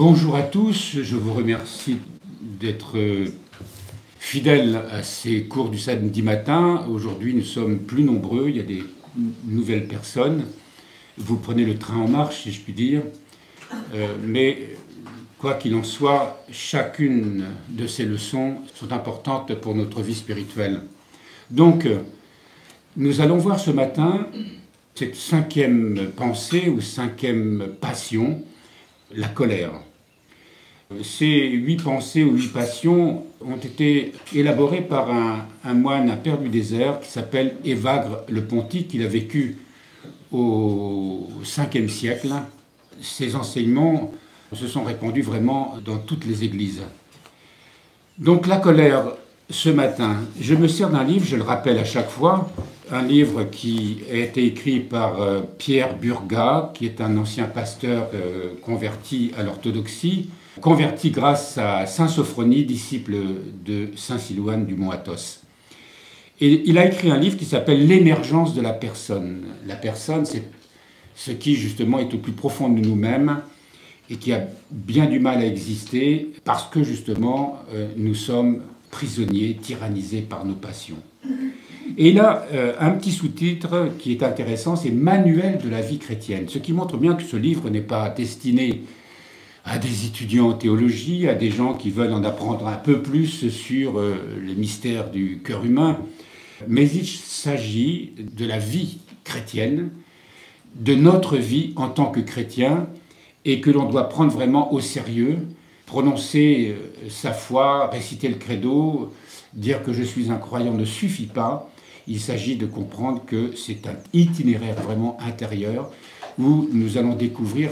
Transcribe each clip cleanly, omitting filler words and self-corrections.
Bonjour à tous, je vous remercie d'être fidèles à ces cours du samedi matin. Aujourd'hui, nous sommes plus nombreux, il y a des nouvelles personnes. Vous prenez le train en marche, si je puis dire. Mais quoi qu'il en soit, chacune de ces leçons sont importantes pour notre vie spirituelle. Donc, nous allons voir ce matin cette cinquième pensée ou cinquième passion, la colère. Ces 8 pensées ou 8 passions ont été élaborées par un moine, un père du désert, qui s'appelle Évagre le Pontique. Il a vécu au 5e siècle. Ses enseignements se sont répandus vraiment dans toutes les églises. Donc la colère, ce matin, je me sers d'un livre, je le rappelle à chaque fois, un livre qui a été écrit par Pierre Burgat, qui est un ancien pasteur converti à l'orthodoxie, converti grâce à saint Sophronie, disciple de saint Silouane du mont Athos. Et il a écrit un livre qui s'appelle « L'émergence de la personne ». La personne, c'est ce qui justement est au plus profond de nous-mêmes et qui a bien du mal à exister parce que justement nous sommes prisonniers, tyrannisés par nos passions. Et il a un petit sous-titre qui est intéressant, c'est « Manuel de la vie chrétienne », ce qui montre bien que ce livre n'est pas destiné à des étudiants en théologie, à des gens qui veulent en apprendre un peu plus sur les mystères du cœur humain, mais il s'agit de la vie chrétienne, de notre vie en tant que chrétien, et que l'on doit prendre vraiment au sérieux, prononcer sa foi, réciter le credo, dire que je suis un croyant ne suffit pas. Il s'agit de comprendre que c'est un itinéraire vraiment intérieur où nous allons découvrir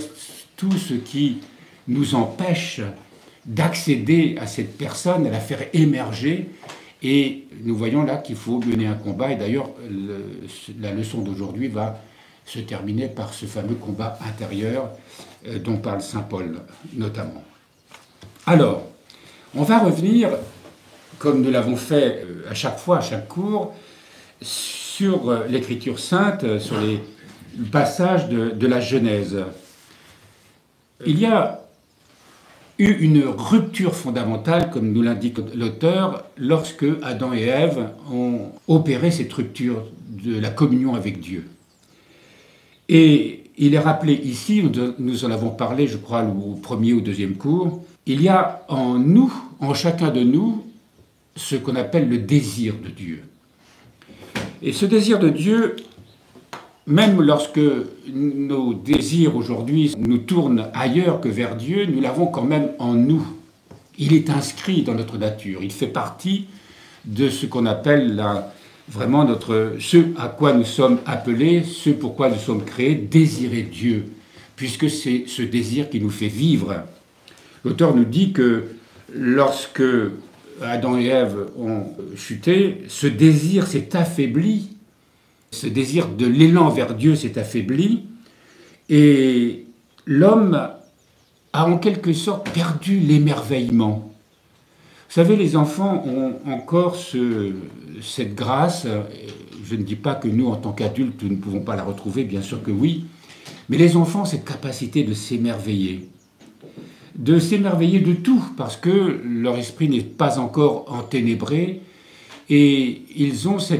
tout ce qui nous empêche d'accéder à cette personne, à la faire émerger. Et nous voyons là qu'il faut mener un combat. Et d'ailleurs, la leçon d'aujourd'hui va se terminer par ce fameux combat intérieur dont parle saint Paul notamment. Alors, on va revenir, comme nous l'avons fait à chaque fois, à chaque cours, sur l'Écriture sainte, sur les passages de la Genèse. Il y a eu une rupture fondamentale, comme nous l'indique l'auteur, lorsque Adam et Ève ont opéré cette rupture de la communion avec Dieu. Et il est rappelé ici, nous en avons parlé, je crois, au premier ou deuxième cours, il y a en nous, en chacun de nous, ce qu'on appelle le désir de Dieu. Et ce désir de Dieu, même lorsque nos désirs aujourd'hui nous tournent ailleurs que vers Dieu, nous l'avons quand même en nous. Il est inscrit dans notre nature. Il fait partie de ce qu'on appelle vraiment ce à quoi nous sommes appelés, ce pourquoi nous sommes créés, désirer Dieu, puisque c'est ce désir qui nous fait vivre. L'auteur nous dit que lorsque Adam et Ève ont chuté, ce désir s'est affaibli. Ce désir de l'élan vers Dieu s'est affaibli et l'homme a en quelque sorte perdu l'émerveillement. Vous savez, les enfants ont encore cette grâce. Je ne dis pas que nous, en tant qu'adultes, nous ne pouvons pas la retrouver, bien sûr que oui, mais les enfants ont cette capacité de s'émerveiller de tout, parce que leur esprit n'est pas encore enténébré et ils ont ce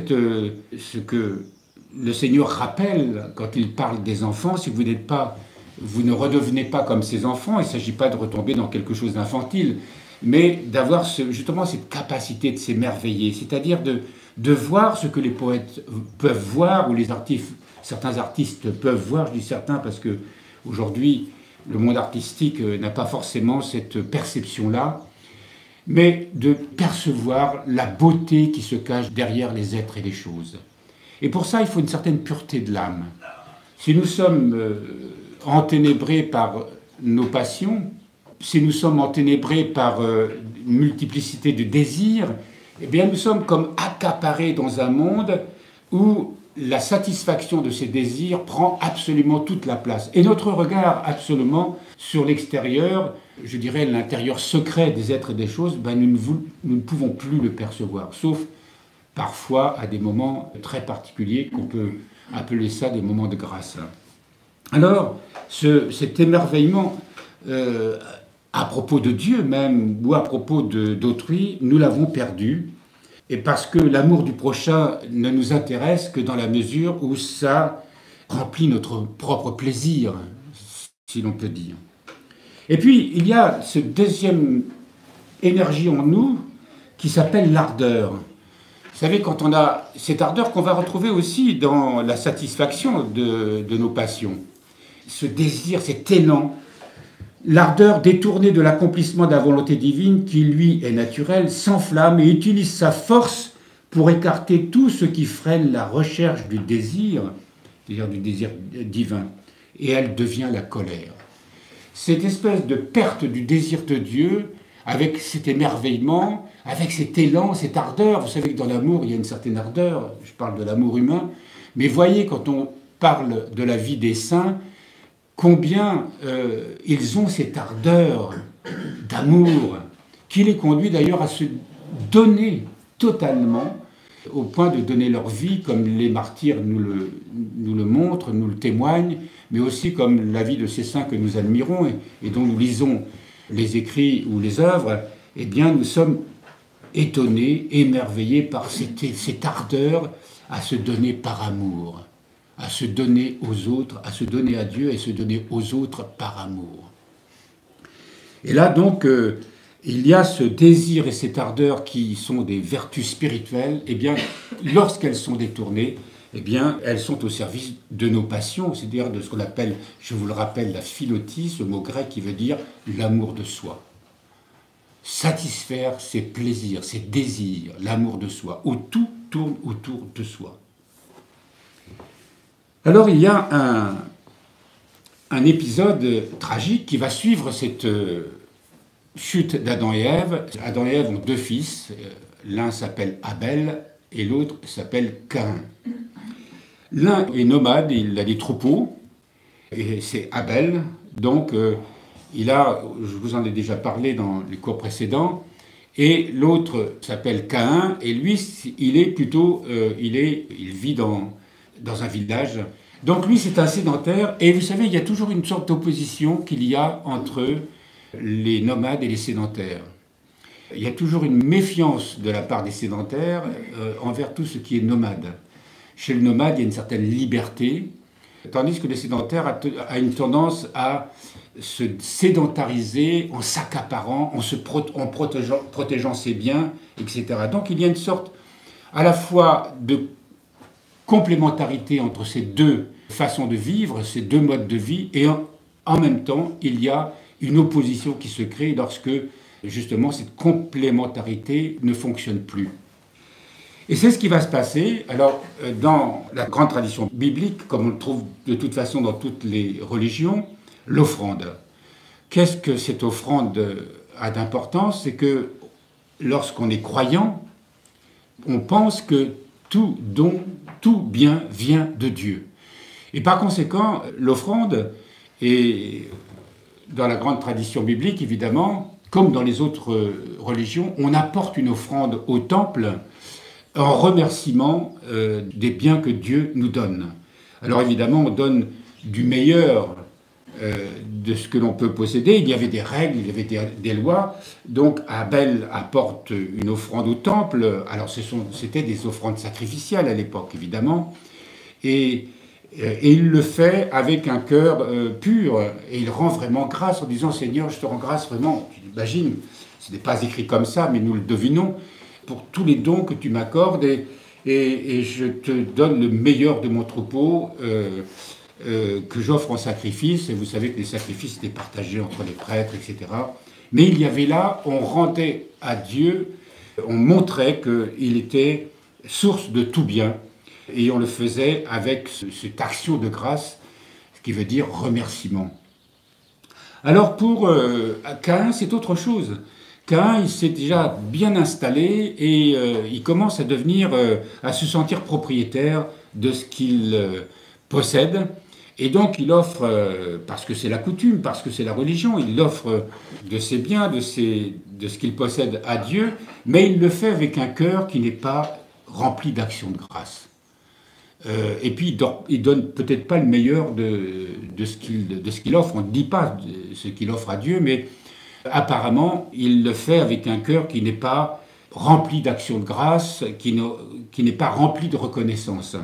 que le Seigneur rappelle quand il parle des enfants, si vous ne redevenez pas comme ces enfants, il ne s'agit pas de retomber dans quelque chose d'infantile, mais d'avoir justement cette capacité de s'émerveiller, c'est-à-dire de voir ce que les poètes peuvent voir, ou certains artistes peuvent voir, je dis certains parce que aujourd'hui le monde artistique n'a pas forcément cette perception-là, mais de percevoir la beauté qui se cache derrière les êtres et les choses. Et pour ça, il faut une certaine pureté de l'âme. Si nous sommes enténébrés par nos passions, si nous sommes enténébrés par une multiplicité de désirs, eh bien nous sommes comme accaparés dans un monde où la satisfaction de ces désirs prend absolument toute la place. Et notre regard absolument sur l'extérieur, je dirais l'intérieur secret des êtres et des choses, nous ne pouvons plus le percevoir, sauf parfois à des moments très particuliers qu'on peut appeler ça des moments de grâce. Alors, cet émerveillement à propos de Dieu même, ou à propos d'autrui, nous l'avons perdu. Et parce que l'amour du prochain ne nous intéresse que dans la mesure où ça remplit notre propre plaisir, si l'on peut dire. Et puis, il y a cette deuxième énergie en nous qui s'appelle l'ardeur. Vous savez, quand on a cette ardeur qu'on va retrouver aussi dans la satisfaction de nos passions, ce désir, cet élan, l'ardeur détournée de l'accomplissement de la volonté divine qui lui est naturelle, s'enflamme et utilise sa force pour écarter tout ce qui freine la recherche du désir, c'est-à-dire du désir divin, et elle devient la colère. Cette espèce de perte du désir de Dieu, avec cet émerveillement, avec cet élan, cette ardeur. Vous savez que dans l'amour, il y a une certaine ardeur, je parle de l'amour humain, mais voyez, quand on parle de la vie des saints, combien ils ont cette ardeur d'amour, qui les conduit d'ailleurs à se donner totalement, au point de donner leur vie, comme les martyrs nous le montrent, nous le témoignent, mais aussi comme la vie de ces saints que nous admirons et dont nous lisons les écrits ou les œuvres. Eh bien, nous sommes étonnés, émerveillés par cette ardeur à se donner par amour, à se donner aux autres, à se donner à Dieu et se donner aux autres par amour. Et là, donc, il y a ce désir et cette ardeur qui sont des vertus spirituelles. Eh bien, lorsqu'elles sont détournées, eh bien, elles sont au service de nos passions, c'est-à-dire de ce qu'on appelle, je vous le rappelle, la philotie, ce mot grec qui veut dire l'amour de soi. Satisfaire ses plaisirs, ses désirs, l'amour de soi, où tout tourne autour de soi. Alors, il y a un épisode tragique qui va suivre cette chute d'Adam et Ève. Adam et Ève ont deux fils, l'un s'appelle Abel et l'autre s'appelle Caïn. L'un est nomade, il a des troupeaux, et c'est Abel, donc je vous en ai déjà parlé dans les cours précédents, et l'autre s'appelle Caïn, et lui, il vit dans un village. Donc lui, c'est un sédentaire, et vous savez, il y a toujours une sorte d'opposition qu'il y a entre les nomades et les sédentaires. Il y a toujours une méfiance de la part des sédentaires envers tout ce qui est nomade. Chez le nomade, il y a une certaine liberté, tandis que le sédentaire a une tendance à se sédentariser en s'accaparant, en protégeant ses biens, etc. Donc il y a une sorte à la fois de complémentarité entre ces deux façons de vivre, ces deux modes de vie, et en même temps, il y a une opposition qui se crée lorsque, justement, cette complémentarité ne fonctionne plus. Et c'est ce qui va se passer. Alors, dans la grande tradition biblique, comme on le trouve de toute façon dans toutes les religions, l'offrande. Qu'est-ce que cette offrande a d'importance? C'est que lorsqu'on est croyant, on pense que tout don, tout bien vient de Dieu. Et par conséquent, l'offrande est, dans la grande tradition biblique, évidemment, comme dans les autres religions, on apporte une offrande au temple en remerciement des biens que Dieu nous donne. Alors évidemment, on donne du meilleur de ce que l'on peut posséder. Il y avait des règles, il y avait des lois. Donc Abel apporte une offrande au temple. Alors c'était des offrandes sacrificielles à l'époque, évidemment. Et il le fait avec un cœur pur. Et il rend vraiment grâce en disant « Seigneur, je te rends grâce vraiment. » J'imagine, ce n'est pas écrit comme ça, mais nous le devinons, pour tous les dons que tu m'accordes, et je te donne le meilleur de mon troupeau que j'offre en sacrifice. Et vous savez que les sacrifices étaient partagés entre les prêtres, etc. Mais il y avait là, on rendait à Dieu, on montrait qu'il était source de tout bien, et on le faisait avec cette action de grâce, ce qui veut dire remerciement. Alors pour Caïn, c'est autre chose. Caïn, il s'est déjà bien installé et il commence à à se sentir propriétaire de ce qu'il possède. Et donc il offre, parce que c'est la coutume, parce que c'est la religion, il offre de ses biens, de ce qu'il possède à Dieu, mais il le fait avec un cœur qui n'est pas rempli d'action de grâce. Et puis il donne peut-être pas le meilleur de ce qu'il offre, on ne dit pas ce qu'il offre à Dieu, mais apparemment, il le fait avec un cœur qui n'est pas rempli d'action de grâce, qui n'est pas rempli de reconnaissance.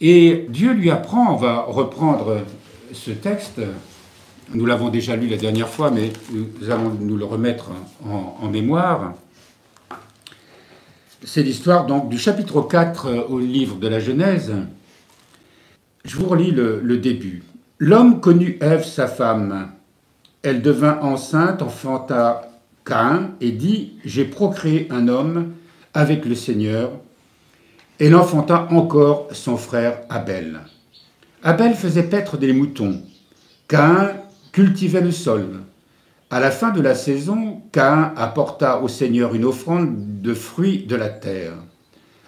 Et Dieu lui apprend, on va reprendre ce texte, nous l'avons déjà lu la dernière fois, mais nous allons nous le remettre en mémoire. C'est l'histoire donc du chapitre 4 au livre de la Genèse. Je vous relis le début. L'homme connut Ève, sa femme. Elle devint enceinte, enfanta Caïn et dit « J'ai procréé un homme avec le Seigneur ». Elle enfanta encore son frère Abel. Abel faisait paître des moutons. Caïn cultivait le sol. À la fin de la saison, Caïn apporta au Seigneur une offrande de fruits de la terre.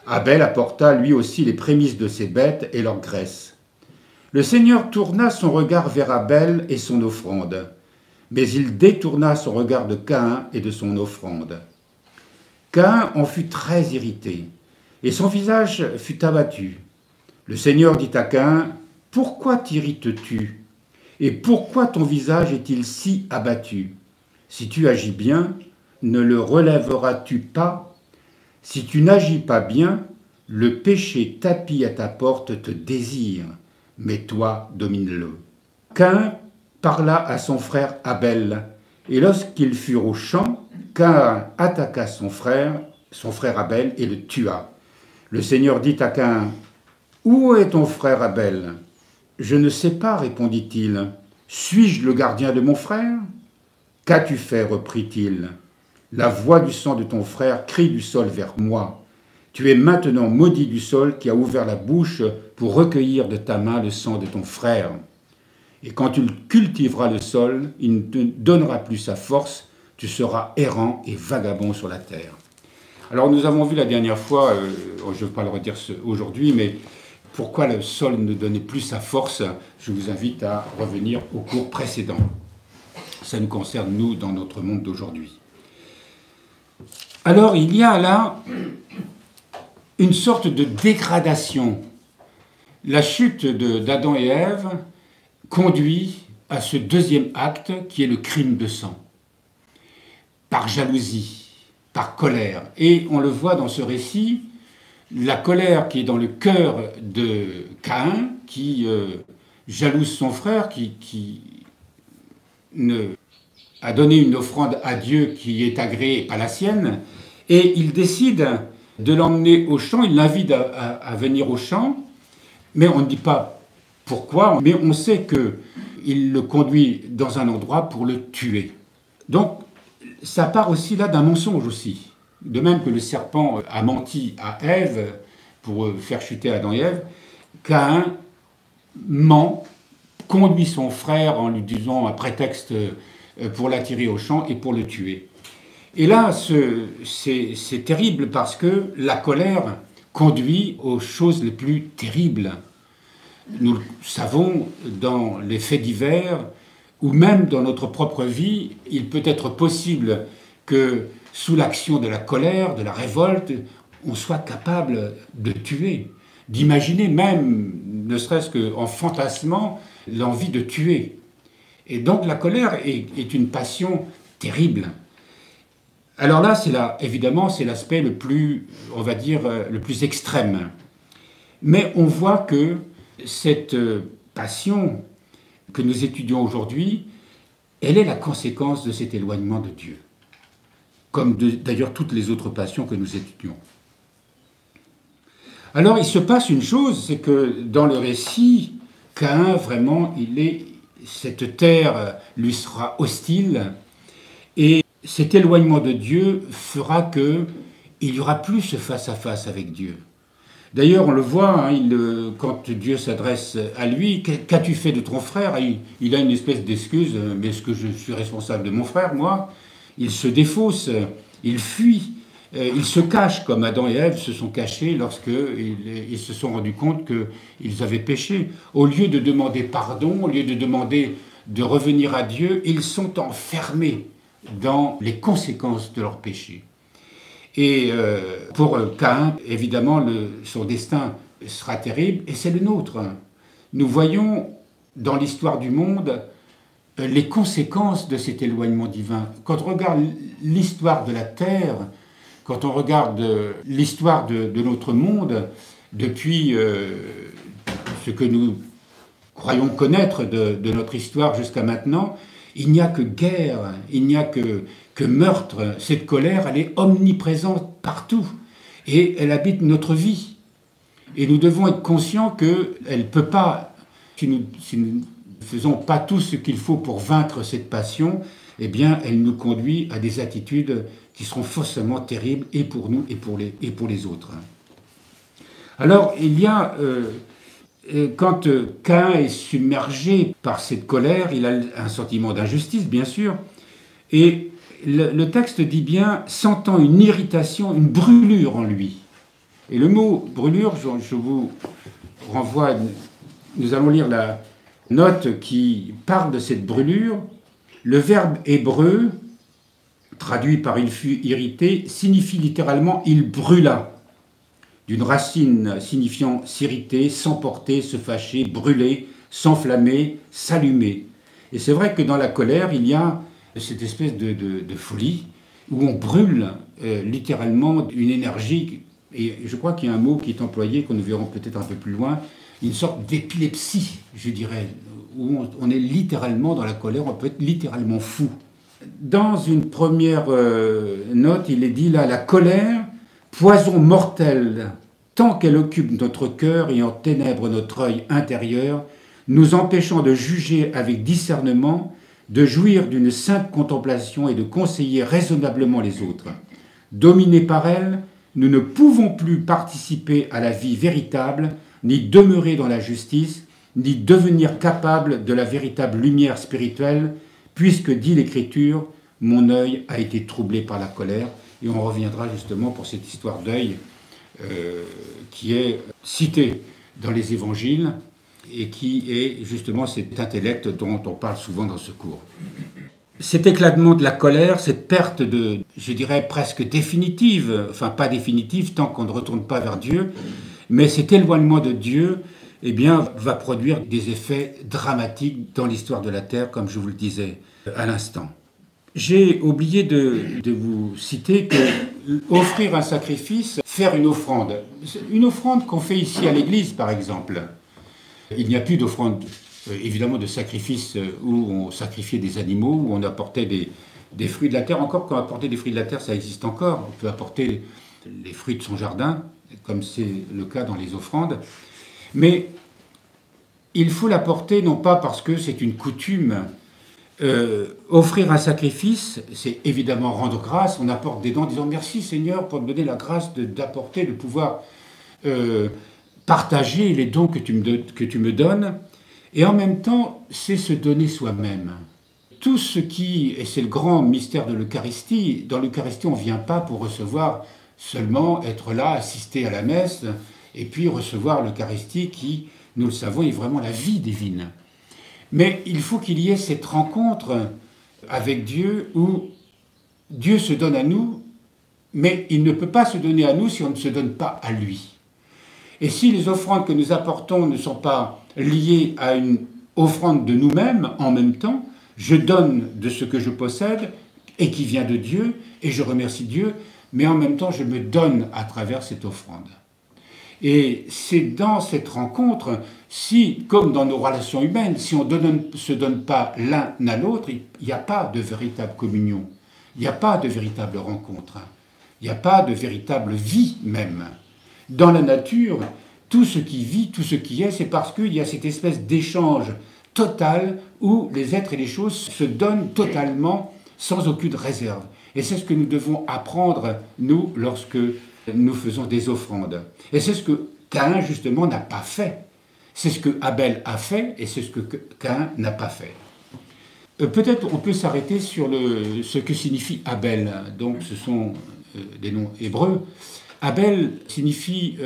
Abel apporta lui aussi les prémices de ses bêtes et leur graisse. Le Seigneur tourna son regard vers Abel et son offrande, mais il détourna son regard de Caïn et de son offrande. Caïn en fut très irrité, et son visage fut abattu. Le Seigneur dit à Caïn, « Pourquoi t'irrites-tu ? Et pourquoi ton visage est-il si abattu ? Si tu agis bien, ne le relèveras-tu pas ? Si tu n'agis pas bien, le péché tapi à ta porte te désire, mais toi domine-le. » Caïn parla à son frère Abel, et lorsqu'ils furent au champ, Caïn attaqua son frère Abel, et le tua. Le Seigneur dit à Caïn, « Où est ton frère Abel ?» « Je ne sais pas, répondit-il. « Suis-je le gardien de mon frère ?»« Qu'as-tu fait ?» reprit-il. « La voix du sang de ton frère crie du sol vers moi. Tu es maintenant maudit du sol qui a ouvert la bouche pour recueillir de ta main le sang de ton frère. Et quand tu cultiveras le sol, il ne te donnera plus sa force, tu seras errant et vagabond sur la terre. » Alors nous avons vu la dernière fois, je ne vais pas le redire aujourd'hui, mais pourquoi le sol ne donnait plus sa force, je vous invite à revenir au cours précédent. Ça nous concerne, nous, dans notre monde d'aujourd'hui. Alors, il y a là une sorte de dégradation. La chute d'Adam et Ève conduit à ce deuxième acte qui est le crime de sang. Par jalousie, par colère. Et on le voit dans ce récit, la colère qui est dans le cœur de Caïn, qui jalouse son frère, qui a donné une offrande à Dieu qui est agréée, pas la sienne, et il décide de l'emmener au champ, il l'invite à venir au champ, mais on ne dit pas pourquoi, mais on sait qu'il le conduit dans un endroit pour le tuer. Donc, ça part aussi là d'un mensonge aussi. De même que le serpent a menti à Ève pour faire chuter Adam et Ève, Caïn ment, conduit son frère en lui disant un prétexte pour l'attirer au champ et pour le tuer. Et là, c'est terrible parce que la colère conduit aux choses les plus terribles. Nous le savons dans les faits divers ou même dans notre propre vie, il peut être possible que sous l'action de la colère, de la révolte, on soit capable de tuer, d'imaginer même, ne serait-ce qu'en fantasmant, l'envie de tuer. Et donc la colère est une passion terrible. Alors là, évidemment, c'est l'aspect le plus, on va dire, le plus extrême. Mais on voit que cette passion que nous étudions aujourd'hui, elle est la conséquence de cet éloignement de Dieu. Comme d'ailleurs toutes les autres passions que nous étudions. Alors il se passe une chose, c'est que dans le récit, Caïn, vraiment, cette terre lui sera hostile, et cet éloignement de Dieu fera qu'il n'y aura plus ce face-à-face avec Dieu. D'ailleurs, on le voit, quand Dieu s'adresse à lui, « Qu'as-tu fait de ton frère ?» Il a une espèce d'excuse, « Mais est-ce que je suis responsable de mon frère, moi ?» Il se défausse, il fuit, il se cache, comme Adam et Ève se sont cachés lorsqu'ils se sont rendus compte qu'ils avaient péché. Au lieu de demander pardon, au lieu de demander de revenir à Dieu, ils sont enfermés dans les conséquences de leur péché. Et pour Caïn, évidemment, son destin sera terrible, et c'est le nôtre. Nous voyons dans l'histoire du monde les conséquences de cet éloignement divin. Quand on regarde l'histoire de la Terre, quand on regarde l'histoire de notre monde, depuis ce que nous croyons connaître de notre histoire jusqu'à maintenant, il n'y a que guerre, il n'y a que meurtre. Cette colère, elle est omniprésente partout et elle habite notre vie. Et nous devons être conscients qu'elle ne peut pas, si nous ne faisons pas tout ce qu'il faut pour vaincre cette passion, eh bien, elle nous conduit à des attitudes qui seront forcément terribles et pour nous et pour les autres. Alors, il y a, quand Caïn est submergé par cette colère, il a un sentiment d'injustice, bien sûr, et le texte dit bien, sentant une irritation, une brûlure en lui. Et le mot brûlure, je vous renvoie, nous allons lire la note qui parle de cette brûlure. Le verbe hébreu, traduit par il fut irrité, signifie littéralement il brûla, d'une racine signifiant s'irriter, s'emporter, se fâcher, brûler, s'enflammer, s'allumer. Et c'est vrai que dans la colère, il y a cette espèce de folie où on brûle littéralement une énergie. Et je crois qu'il y a un mot qui est employé, que nous verrons peut-être un peu plus loin, une sorte d'épilepsie, je dirais, où on est littéralement dans la colère, on peut être littéralement fou. Dans une première note, il est dit là, la colère, poison mortel, tant qu'elle occupe notre cœur et enténèbre notre œil intérieur, nous empêchant de juger avec discernement, de jouir d'une sainte contemplation et de conseiller raisonnablement les autres. Dominés par elle, nous ne pouvons plus participer à la vie véritable, ni demeurer dans la justice, ni devenir capables de la véritable lumière spirituelle, puisque, dit l'Écriture, mon œil a été troublé par la colère. Et on reviendra justement pour cette histoire d'œil qui est citée dans les évangiles et qui est justement cet intellect dont on parle souvent dans ce cours. Cet éclatement de la colère, cette perte de, je dirais presque définitive, enfin pas définitive tant qu'on ne retourne pas vers Dieu, mais cet éloignement de Dieu, eh bien, va produire des effets dramatiques dans l'histoire de la Terre, comme je vous le disais à l'instant. J'ai oublié de vous citer que offrir un sacrifice, faire une offrande qu'on fait ici à l'église par exemple, il n'y a plus d'offrande évidemment de sacrifice où on sacrifiait des animaux, où on apportait des fruits de la terre. Encore quand apporter des fruits de la terre, ça existe encore. On peut apporter les fruits de son jardin, comme c'est le cas dans les offrandes. Mais il faut l'apporter non pas parce que c'est une coutume. Offrir un sacrifice, c'est évidemment rendre grâce. On apporte des dons en disant merci Seigneur pour me donner la grâce d'apporter, de pouvoir partager les dons que tu me donnes. Et en même temps, c'est se donner soi-même. Tout ce qui, et c'est le grand mystère de l'Eucharistie, dans l'Eucharistie on ne vient pas pour recevoir seulement, être là, assister à la messe, et puis recevoir l'Eucharistie qui, nous le savons, est vraiment la vie divine. Mais il faut qu'il y ait cette rencontre avec Dieu où Dieu se donne à nous, mais il ne peut pas se donner à nous si on ne se donne pas à lui. Et si les offrandes que nous apportons ne sont pas liées à une offrande de nous-mêmes en même temps, je donne de ce que je possède et qui vient de Dieu, et je remercie Dieu, mais en même temps je me donne à travers cette offrande. Et c'est dans cette rencontre, si, comme dans nos relations humaines, si on ne se donne pas l'un à l'autre, il n'y a pas de véritable communion, il n'y a pas de véritable rencontre, il n'y a pas de véritable vie même. Dans la nature, tout ce qui vit, tout ce qui est, c'est parce qu'il y a cette espèce d'échange total où les êtres et les choses se donnent totalement sans aucune réserve. Et c'est ce que nous devons apprendre, nous, lorsque nous faisons des offrandes. Et c'est ce que Caïn, justement, n'a pas fait. C'est ce que Abel a fait et c'est ce que Caïn n'a pas fait. Peut-être on peut s'arrêter sur ce que signifie Abel. Donc ce sont des noms hébreux. Abel signifie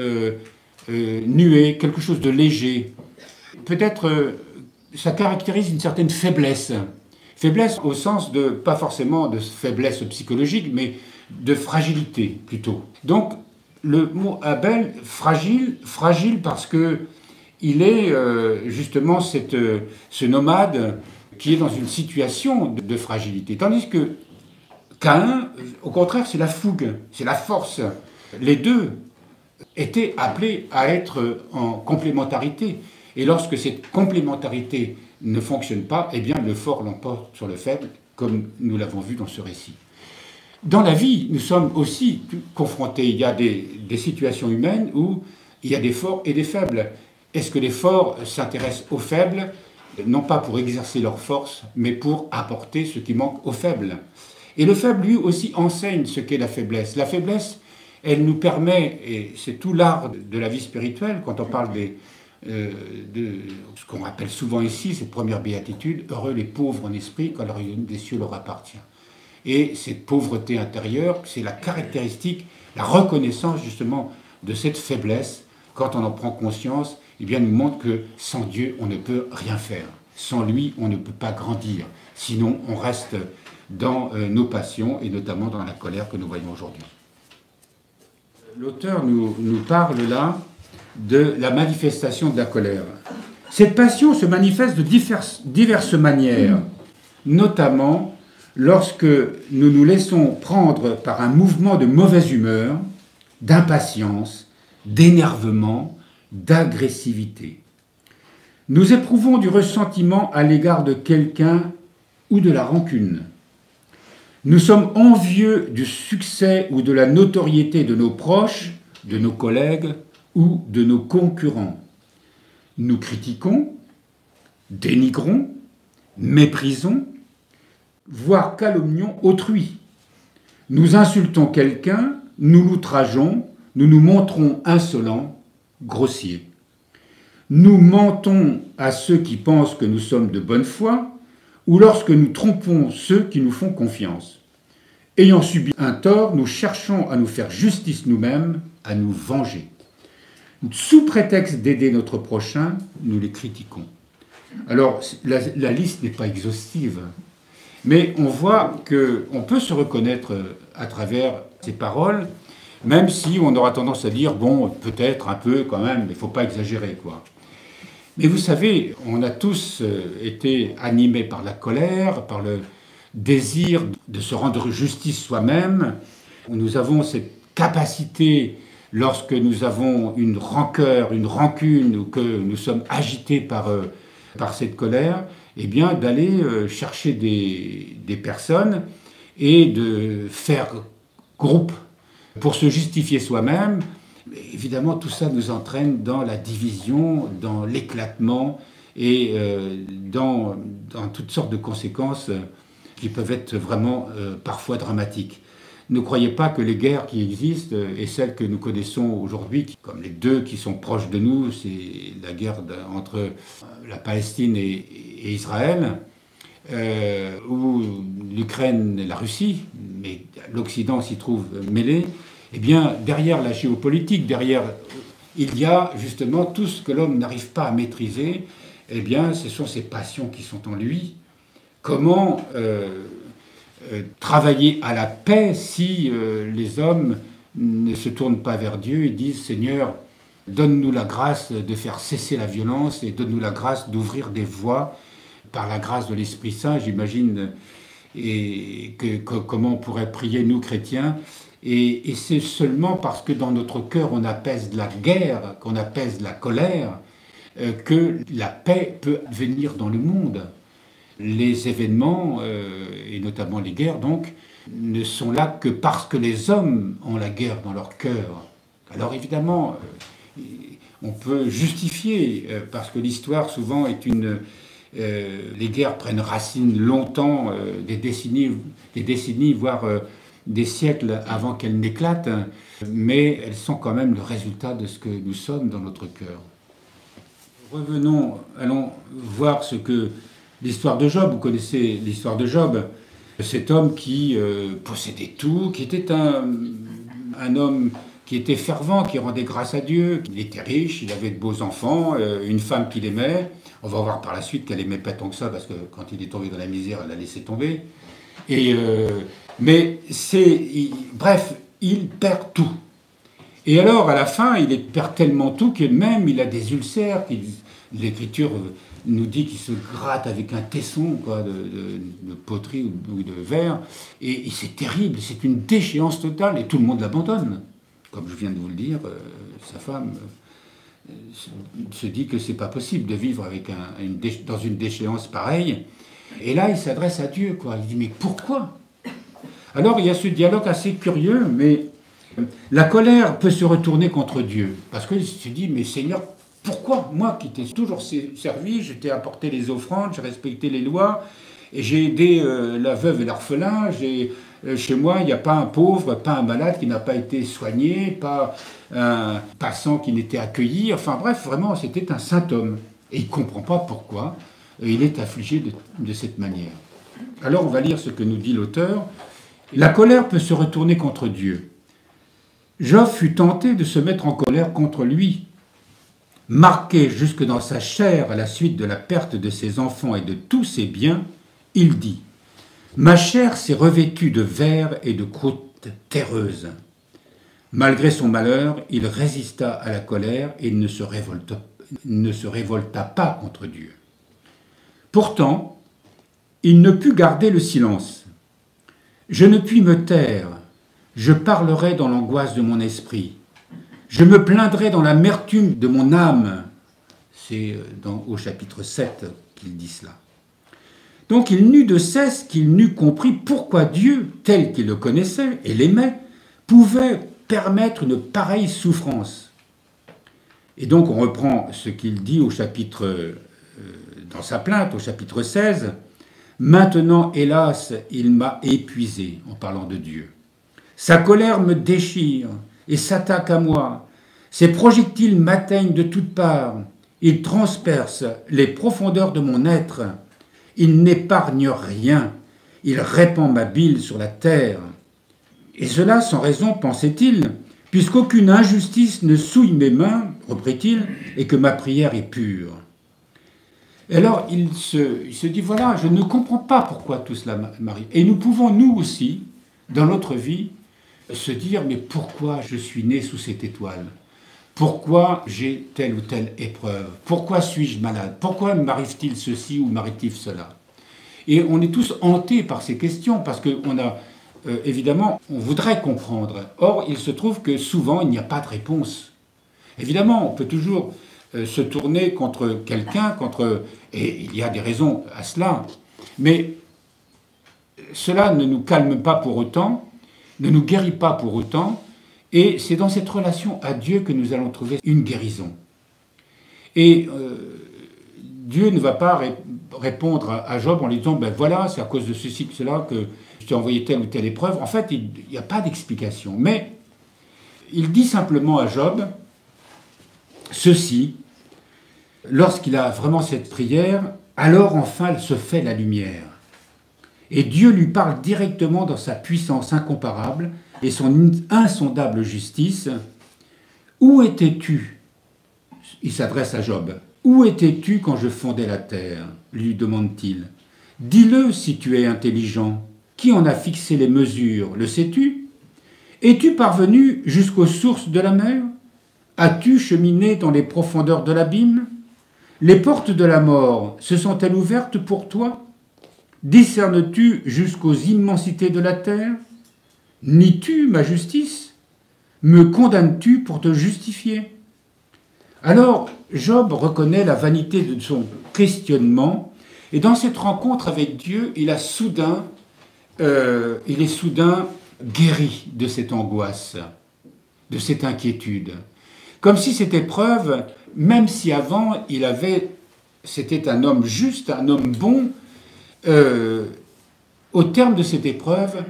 nuée, quelque chose de léger. Peut-être ça caractérise une certaine faiblesse. Faiblesse au sens de, pas forcément de faiblesse psychologique, mais de fragilité plutôt. Donc le mot Abel, fragile parce que il est justement ce nomade qui est dans une situation de fragilité. Tandis que Caïn, au contraire, c'est la fougue, c'est la force. Les deux étaient appelés à être en complémentarité. Et lorsque cette complémentarité ne fonctionne pas, eh bien le fort l'emporte sur le faible, comme nous l'avons vu dans ce récit. Dans la vie, nous sommes aussi confrontés. Il y a des situations humaines où il y a des forts et des faibles. Est-ce que les forts s'intéressent aux faibles, non pas pour exercer leur force, mais pour apporter ce qui manque aux faibles? Et le faible, lui aussi, enseigne ce qu'est la faiblesse. La faiblesse, elle nous permet, et c'est tout l'art de la vie spirituelle, quand on parle de ce qu'on rappelle souvent ici, cette première béatitude, heureux les pauvres en esprit, quand le royaume des cieux leur appartient. Et cette pauvreté intérieure, c'est la caractéristique, la reconnaissance justement de cette faiblesse. Quand on en prend conscience, eh bien, nous montre que sans Dieu, on ne peut rien faire. Sans lui, on ne peut pas grandir. Sinon, on reste dans nos passions et notamment dans la colère que nous voyons aujourd'hui. L'auteur nous parle là de la manifestation de la colère. Cette passion se manifeste de diverses manières, notamment lorsque nous nous laissons prendre par un mouvement de mauvaise humeur, d'impatience, d'énervement, d'agressivité. Nous éprouvons du ressentiment à l'égard de quelqu'un ou de la rancune. Nous sommes envieux du succès ou de la notoriété de nos proches, de nos collègues ou de nos concurrents. Nous critiquons, dénigrons, méprisons, voire calomnions autrui. Nous insultons quelqu'un, nous l'outrageons, nous nous montrons insolents, grossiers. Nous mentons à ceux qui pensent que nous sommes de bonne foi, ou lorsque nous trompons ceux qui nous font confiance. Ayant subi un tort, nous cherchons à nous faire justice nous-mêmes, à nous venger. Sous prétexte d'aider notre prochain, nous les critiquons. Alors, la liste n'est pas exhaustive, mais on voit qu'on peut se reconnaître à travers ces paroles, même si on aura tendance à dire, bon, peut-être un peu quand même, mais il ne faut pas exagérer, quoi. Mais vous savez, on a tous été animés par la colère, par le désir de se rendre justice soi-même. Nous avons cette capacité, lorsque nous avons une rancœur, une rancune, ou que nous sommes agités par cette colère, eh bien, d'aller chercher des personnes et de faire groupe pour se justifier soi-même. Évidemment, tout ça nous entraîne dans la division, dans l'éclatement et dans toutes sortes de conséquences qui peuvent être vraiment parfois dramatiques. Ne croyez pas que les guerres qui existent et celles que nous connaissons aujourd'hui, comme les deux qui sont proches de nous, c'est la guerre entre la Palestine et Israël, ou l'Ukraine et la Russie, mais l'Occident s'y trouve mêlé. Eh bien, derrière la géopolitique, il y a justement tout ce que l'homme n'arrive pas à maîtriser. Eh bien, ce sont ces passions qui sont en lui. Comment travailler à la paix si les hommes ne se tournent pas vers Dieu et disent « Seigneur, donne-nous la grâce de faire cesser la violence et donne-nous la grâce d'ouvrir des voies par la grâce de l'Esprit Saint », j'imagine, et comment on pourrait prier, nous, chrétiens. Et c'est seulement parce que dans notre cœur, on apaise la guerre, qu'on apaise la colère, que la paix peut venir dans le monde. Les événements, et notamment les guerres, donc, ne sont là que parce que les hommes ont la guerre dans leur cœur. Alors évidemment, on peut justifier, parce que l'histoire souvent est une... les guerres prennent racine longtemps, des décennies, voire des siècles avant qu'elles n'éclatent, mais elles sont quand même le résultat de ce que nous sommes dans notre cœur. Allons voir ce que l'histoire de Job, vous connaissez l'histoire de Job, cet homme qui possédait tout, qui était un homme qui était fervent, qui rendait grâce à Dieu, il était riche, il avait de beaux enfants, une femme qu'il aimait. On va voir par la suite qu'elle aimait pas tant que ça, parce que quand il est tombé dans la misère, elle l'a laissé tomber. Bref, il perd tout. Et alors, à la fin, il perd tellement tout que même il a des ulcères. L'Écriture nous dit qu'il se gratte avec un tesson quoi, de poterie ou de verre. Et c'est terrible, c'est une déchéance totale. Et tout le monde l'abandonne. Comme je viens de vous le dire, sa femme se dit que c'est pas possible de vivre avec dans une déchéance pareille. Et là, il s'adresse à Dieu. Quoi. Il dit, mais pourquoi? Alors, il y a ce dialogue assez curieux, mais la colère peut se retourner contre Dieu. Parce qu'il se dit, mais Seigneur, pourquoi moi qui t'ai toujours servi, je t'ai apporté les offrandes, j'ai respecté les lois, et j'ai aidé la veuve et l'orphelin, chez moi, il n'y a pas un pauvre, pas un malade qui n'a pas été soigné, pas un passant qui n'était accueilli, enfin bref, vraiment, c'était un saint homme. Et il ne comprend pas pourquoi il est affligé de cette manière. Alors on va lire ce que nous dit l'auteur. La colère peut se retourner contre Dieu. Job fut tenté de se mettre en colère contre lui. Marqué jusque dans sa chair à la suite de la perte de ses enfants et de tous ses biens, il dit « Ma chair s'est revêtue de verre et de croûte terreuse. » Malgré son malheur, il résista à la colère et ne se révolta pas contre Dieu. Pourtant, il ne put garder le silence. « Je ne puis me taire, je parlerai dans l'angoisse de mon esprit. Je me plaindrai dans l'amertume de mon âme. » C'est au chapitre 7 qu'il dit cela. Donc il n'eut de cesse qu'il n'eût compris pourquoi Dieu, tel qu'il le connaissait et l'aimait, pouvait permettre une pareille souffrance. Et donc on reprend ce qu'il dit au chapitre, dans sa plainte, au chapitre 16. « Maintenant, hélas, il m'a épuisé, en parlant de Dieu. Sa colère me déchire et s'attaque à moi. Ses projectiles m'atteignent de toutes parts. Il transperce les profondeurs de mon être. Il n'épargne rien. Il répand ma bile sur la terre. Et cela sans raison, pensait-il, puisqu'aucune injustice ne souille mes mains, reprit-il, et que ma prière est pure. » Et alors il se dit, voilà, je ne comprends pas pourquoi tout cela m'arrive. Et nous pouvons, nous aussi, dans notre vie, se dire, mais pourquoi je suis né sous cette étoile? Pourquoi j'ai telle ou telle épreuve? Pourquoi suis-je malade? Pourquoi m'arrive-t-il ceci ou m'arrive-t-il cela? Et on est tous hantés par ces questions, parce qu'on a, évidemment, on voudrait comprendre. Or, il se trouve que souvent, il n'y a pas de réponse. Évidemment, on peut toujours se tourner contre quelqu'un, et il y a des raisons à cela, mais cela ne nous calme pas pour autant, ne nous guérit pas pour autant, et c'est dans cette relation à Dieu que nous allons trouver une guérison. Et Dieu ne va pas répondre à Job en lui disant, ben voilà, c'est à cause de ceci, que cela, que je t'ai envoyé telle ou telle épreuve. En fait, il n'y a pas d'explication. Mais il dit simplement à Job ceci, lorsqu'il a vraiment cette prière, alors enfin se fait la lumière. Et Dieu lui parle directement dans sa puissance incomparable et son insondable justice. « Où étais-tu » il s'adresse à Job. « Où étais-tu quand je fondais la terre ?» lui demande-t-il. « Dis-le si tu es intelligent. Qui en a fixé les mesures, le sais-tu? Es-tu parvenu jusqu'aux sources de la mer? As-tu cheminé dans les profondeurs de l'abîme? Les portes de la mort se sont-elles ouvertes pour toi? Discernes-tu jusqu'aux immensités de la terre? Nies-tu ma justice? Me condamnes-tu pour te justifier? » Alors, Job reconnaît la vanité de son questionnement, et dans cette rencontre avec Dieu, il est soudain guéri de cette angoisse, de cette inquiétude. Comme si cette épreuve, même si avant c'était un homme juste, un homme bon, au terme de cette épreuve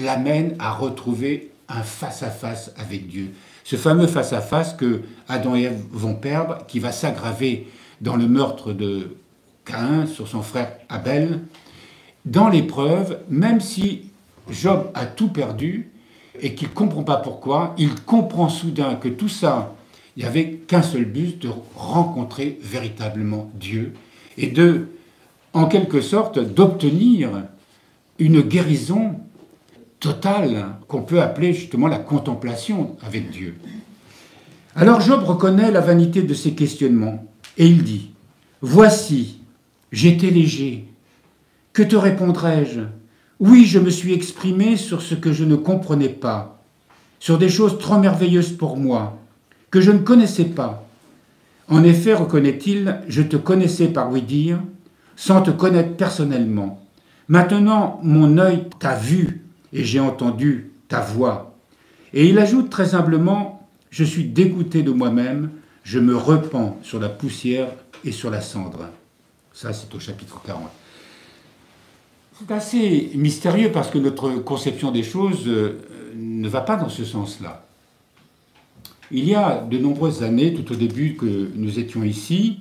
l'amène à retrouver un face-à-face avec Dieu. Ce fameux face-à-face que Adam et Ève vont perdre, qui va s'aggraver dans le meurtre de Caïn sur son frère Abel. Dans l'épreuve, même si Job a tout perdu et qu'il ne comprend pas pourquoi, il comprend soudain que tout ça, il n'y avait qu'un seul but, de rencontrer véritablement Dieu et en quelque sorte, d'obtenir une guérison totale qu'on peut appeler justement la contemplation avec Dieu. Alors Job reconnaît la vanité de ses questionnements et il dit « Voici, j'étais léger. Que te répondrai-je? Oui, je me suis exprimé sur ce que je ne comprenais pas, sur des choses trop merveilleuses pour moi, que je ne connaissais pas. En effet, reconnaît-il, je te connaissais par ouï-dire, sans te connaître personnellement. Maintenant, mon œil t'a vu et j'ai entendu ta voix. » Et il ajoute très humblement, « Je suis dégoûté de moi-même, je me repens sur la poussière et sur la cendre. » Ça, c'est au chapitre 40. C'est assez mystérieux parce que notre conception des choses ne va pas dans ce sens-là. Il y a de nombreuses années, tout au début que nous étions ici,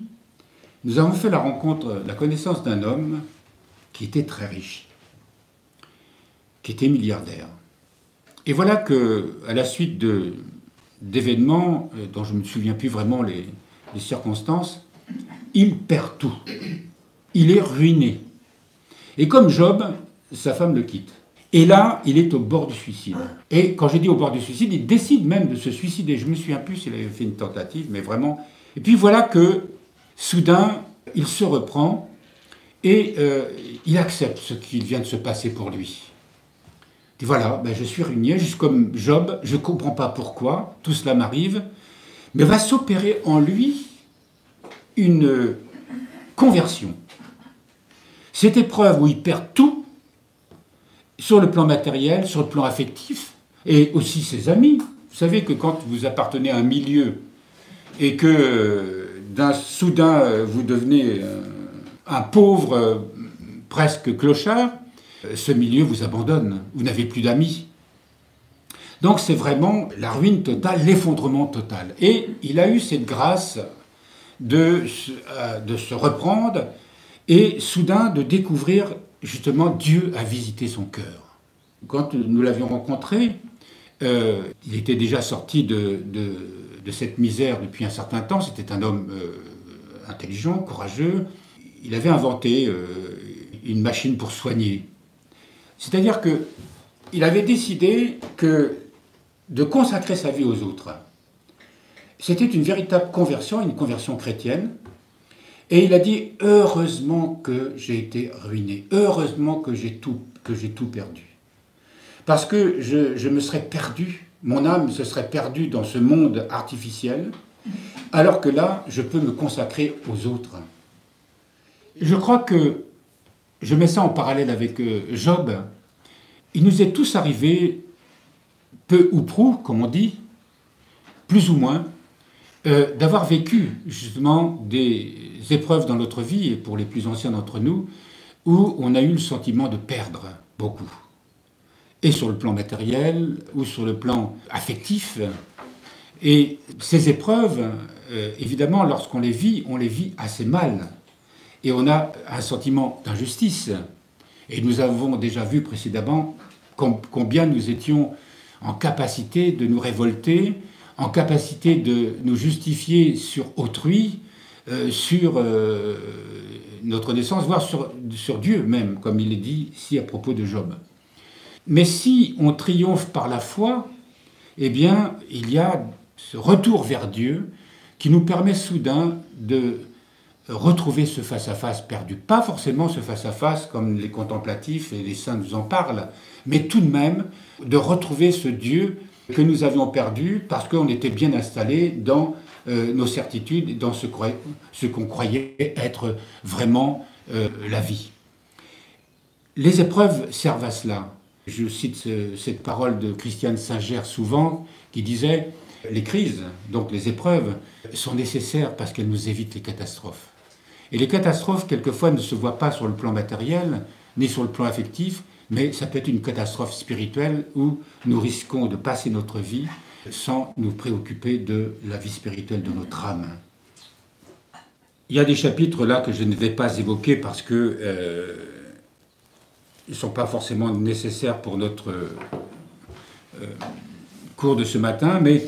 nous avons fait la connaissance d'un homme qui était très riche, qui était milliardaire. Et voilà qu'à la suite d'événements dont je ne me souviens plus vraiment les circonstances, il perd tout. Il est ruiné. Et comme Job, sa femme le quitte. Et là, il est au bord du suicide. Et quand j'ai dit au bord du suicide, il décide même de se suicider. Je me souviens plus s'il avait fait une tentative, mais vraiment. Et puis voilà que, soudain, il se reprend et il accepte ce qui vient de se passer pour lui. Il dit voilà, je suis ruiné, juste comme Job, je ne comprends pas pourquoi, tout cela m'arrive, mais va s'opérer en lui une conversion. Cette épreuve où il perd tout, sur le plan matériel, sur le plan affectif, et aussi ses amis. Vous savez que quand vous appartenez à un milieu et que d'un soudain vous devenez un pauvre presque clochard, ce milieu vous abandonne, vous n'avez plus d'amis. Donc c'est vraiment la ruine totale, l'effondrement total. Et il a eu cette grâce de se reprendre et soudain de découvrir justement Dieu a visité son cœur. Quand nous l'avions rencontré, il était déjà sorti de cette misère depuis un certain temps. C'était un homme intelligent, courageux. Il avait inventé une machine pour soigner. C'est-à-dire qu'il avait décidé de consacrer sa vie aux autres. C'était une véritable conversion, une conversion chrétienne. Et il a dit « Heureusement que j'ai été ruiné, heureusement que j'ai tout perdu. Parce que je me serais perdu, mon âme se serait perdue dans ce monde artificiel, alors que là, je peux me consacrer aux autres. » Je crois que, je mets ça en parallèle avec Job, il nous est tous arrivé, peu ou prou, comme on dit, plus ou moins, d'avoir vécu justement des épreuves dans notre vie, et pour les plus anciens d'entre nous, où on a eu le sentiment de perdre beaucoup. Et sur le plan matériel, ou sur le plan affectif. Et ces épreuves, évidemment, lorsqu'on les vit, on les vit assez mal. Et on a un sentiment d'injustice. Et nous avons déjà vu précédemment combien nous étions en capacité de nous révolter, en capacité de nous justifier sur autrui, sur notre naissance, voire sur Dieu même, comme il est dit ici à propos de Job. Mais si on triomphe par la foi, eh bien, il y a ce retour vers Dieu qui nous permet soudain de retrouver ce face-à-face perdu. Pas forcément ce face-à-face comme les contemplatifs et les saints nous en parlent, mais tout de même de retrouver ce Dieu que nous avions perdu parce qu'on était bien installés dans nos certitudes, dans ce qu'on croyait être vraiment la vie. Les épreuves servent à cela. Je cite cette parole de Christiane Singer souvent, qui disait « Les crises, donc les épreuves, sont nécessaires parce qu'elles nous évitent les catastrophes. » Et les catastrophes, quelquefois, ne se voient pas sur le plan matériel, ni sur le plan affectif, mais ça peut être une catastrophe spirituelle où nous risquons de passer notre vie sans nous préoccuper de la vie spirituelle de notre âme. Il y a des chapitres là que je ne vais pas évoquer parce que ils ne sont pas forcément nécessaires pour notre cours de ce matin, mais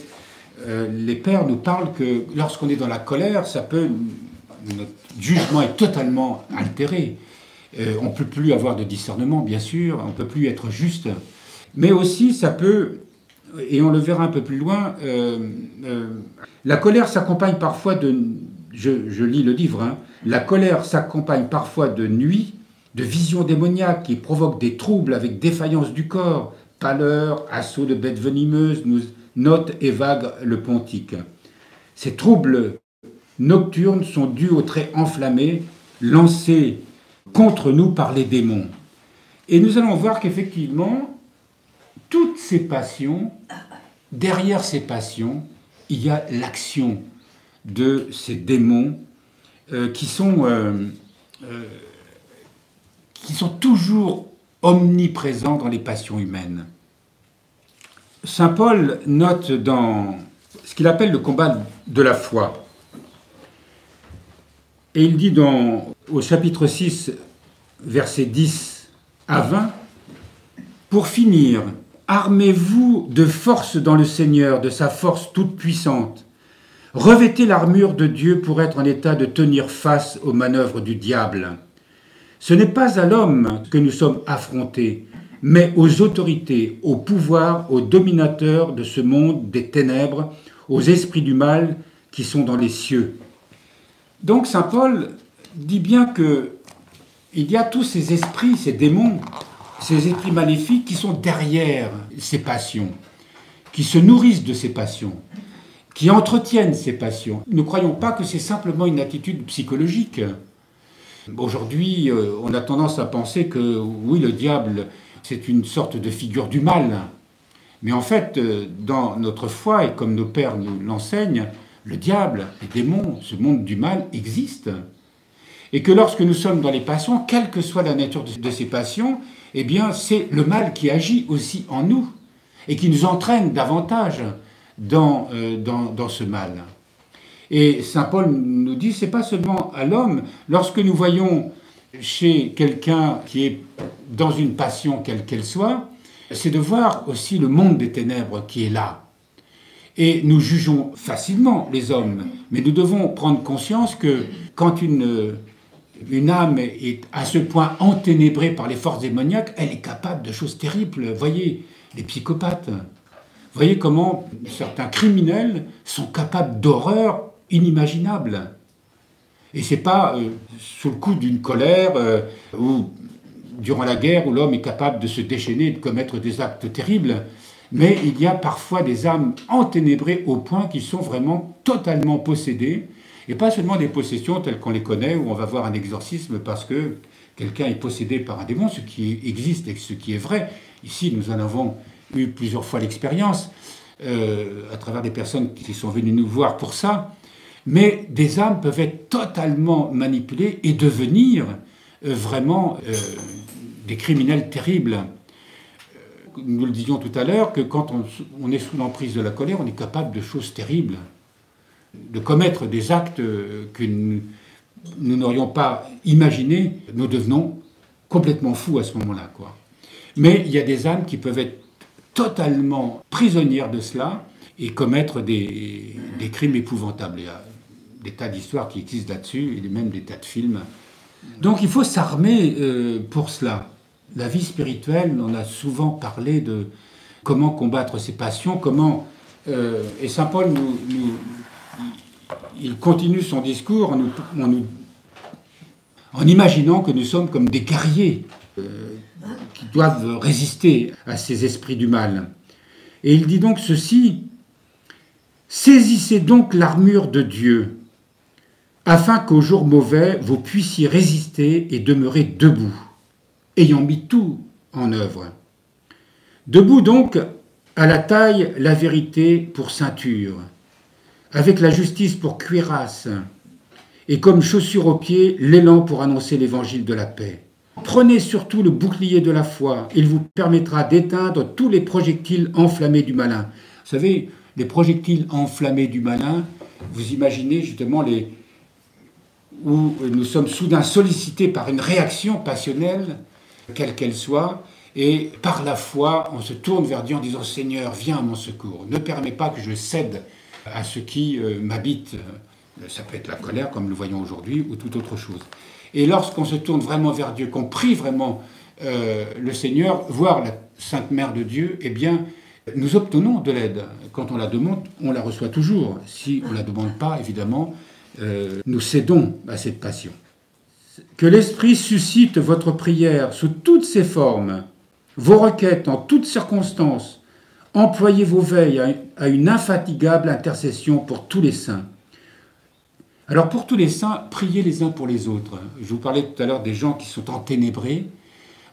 les pères nous parlent que lorsqu'on est dans la colère, notre jugement est totalement altéré. On ne peut plus avoir de discernement, bien sûr, on ne peut plus être juste. Mais aussi, ça peut, et on le verra un peu plus loin, la colère s'accompagne parfois de... Je lis le livre, hein, la colère s'accompagne parfois de nuits, de visions démoniaques qui provoquent des troubles avec défaillance du corps, pâleur, assaut de bêtes venimeuses, nous note Evagre le Pontique. Ces troubles nocturnes sont dus aux traits enflammés lancés contre nous par les démons. Et nous allons voir qu'effectivement, toutes ces passions, derrière ces passions, il y a l'action de ces démons qui sont toujours omniprésents dans les passions humaines. Saint Paul note dans ce qu'il appelle le combat de la foi. Et il dit au chapitre 6, versets 10 à 20, « Pour finir, armez-vous de force dans le Seigneur, de sa force toute puissante. Revêtez l'armure de Dieu pour être en état de tenir face aux manœuvres du diable. Ce n'est pas à l'homme que nous sommes affrontés, mais aux autorités, aux pouvoirs, aux dominateurs de ce monde des ténèbres, aux esprits du mal qui sont dans les cieux. » Donc saint Paul dit bien qu'il y a tous ces esprits, ces démons, ces esprits maléfiques qui sont derrière ces passions, qui se nourrissent de ces passions, qui entretiennent ces passions. Ne croyons pas que c'est simplement une attitude psychologique. Aujourd'hui, on a tendance à penser que oui, le diable, c'est une sorte de figure du mal. Mais en fait, dans notre foi, et comme nos pères nous l'enseignent, le diable, les démons, ce monde du mal existe. Et que lorsque nous sommes dans les passions, quelle que soit la nature de ces passions, eh bien, c'est le mal qui agit aussi en nous et qui nous entraîne davantage dans ce mal. Et saint Paul nous dit, c'est pas seulement à l'homme. Lorsque nous voyons chez quelqu'un qui est dans une passion quelle qu'elle soit, c'est de voir aussi le monde des ténèbres qui est là. Et nous jugeons facilement les hommes, mais nous devons prendre conscience que quand une âme est à ce point enténébrée par les forces démoniaques, elle est capable de choses terribles. Voyez les psychopathes, voyez comment certains criminels sont capables d'horreurs inimaginables. Et c'est pas sous le coup d'une colère ou durant la guerre où l'homme est capable de se déchaîner et de commettre des actes terribles. Mais il y a parfois des âmes enténébrées au point qu'ils sont vraiment totalement possédées, et pas seulement des possessions telles qu'on les connaît, où on va voir un exorcisme parce que quelqu'un est possédé par un démon, ce qui existe et ce qui est vrai. Ici, nous en avons eu plusieurs fois l'expérience, à travers des personnes qui sont venues nous voir pour ça, mais des âmes peuvent être totalement manipulées et devenir vraiment des criminels terribles. Nous le disions tout à l'heure, que quand on est sous l'emprise de la colère, on est capable de choses terribles, de commettre des actes que nous n'aurions pas imaginés. Nous devenons complètement fous à ce moment-là, quoi. Mais il y a des âmes qui peuvent être totalement prisonnières de cela et commettre des crimes épouvantables. Il y a des tas d'histoires qui existent là-dessus, et même des tas de films. Donc il faut s'armer pour cela. La vie spirituelle, on a souvent parlé de comment combattre ces passions, comment... et saint Paul, il continue son discours en imaginant que nous sommes comme des guerriers qui doivent résister à ces esprits du mal. Et il dit donc ceci, « Saisissez donc l'armure de Dieu, afin qu'au jour mauvais, vous puissiez résister et demeurer debout, ayant mis tout en œuvre. Debout donc, à la taille, la vérité pour ceinture, avec la justice pour cuirasse, et comme chaussure aux pieds, l'élan pour annoncer l'évangile de la paix. Prenez surtout le bouclier de la foi, il vous permettra d'éteindre tous les projectiles enflammés du malin. » Vous savez, les projectiles enflammés du malin, vous imaginez justement où nous sommes soudain sollicités par une réaction passionnelle, quelle qu'elle soit, et par la foi, on se tourne vers Dieu en disant « Seigneur, viens à mon secours, ne permets pas que je cède à ce qui m'habite. » Ça peut être la colère, comme le voyons aujourd'hui, ou toute autre chose. Et lorsqu'on se tourne vraiment vers Dieu, qu'on prie vraiment le Seigneur, voire la Sainte Mère de Dieu, eh bien, nous obtenons de l'aide. Quand on la demande, on la reçoit toujours. Si on ne la demande pas, évidemment, nous cédons à cette passion. Que l'Esprit suscite votre prière sous toutes ses formes, vos requêtes en toutes circonstances. Employez vos veilles à une infatigable intercession pour tous les saints. Alors pour tous les saints, priez les uns pour les autres. Je vous parlais tout à l'heure des gens qui sont enténébrés,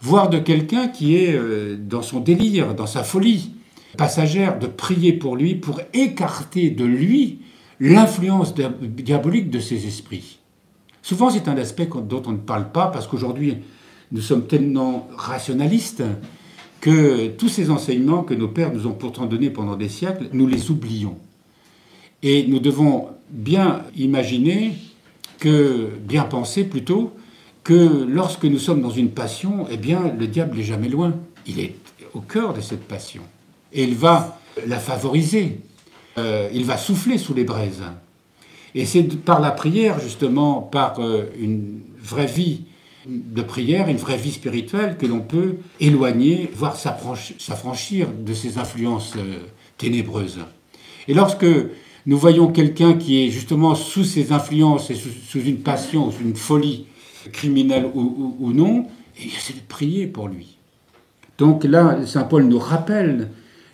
voire de quelqu'un qui est dans son délire, dans sa folie passagère, de prier pour lui, pour écarter de lui l'influence diabolique de ses esprits. Souvent, c'est un aspect dont on ne parle pas, parce qu'aujourd'hui, nous sommes tellement rationalistes que tous ces enseignements que nos pères nous ont pourtant donnés pendant des siècles, nous les oublions. Et nous devons bien imaginer, bien penser plutôt, que lorsque nous sommes dans une passion, eh bien, le diable n'est jamais loin. Il est au cœur de cette passion. Et il va la favoriser. Il va souffler sous les braises. Et c'est par la prière, justement, par une vraie vie de prière, une vraie vie spirituelle, que l'on peut éloigner, voire s'affranchir de ces influences ténébreuses. Et lorsque nous voyons quelqu'un qui est justement sous ces influences et sous une passion, sous une folie criminelle ou non, c'est de prier pour lui. Donc là, saint Paul nous rappelle,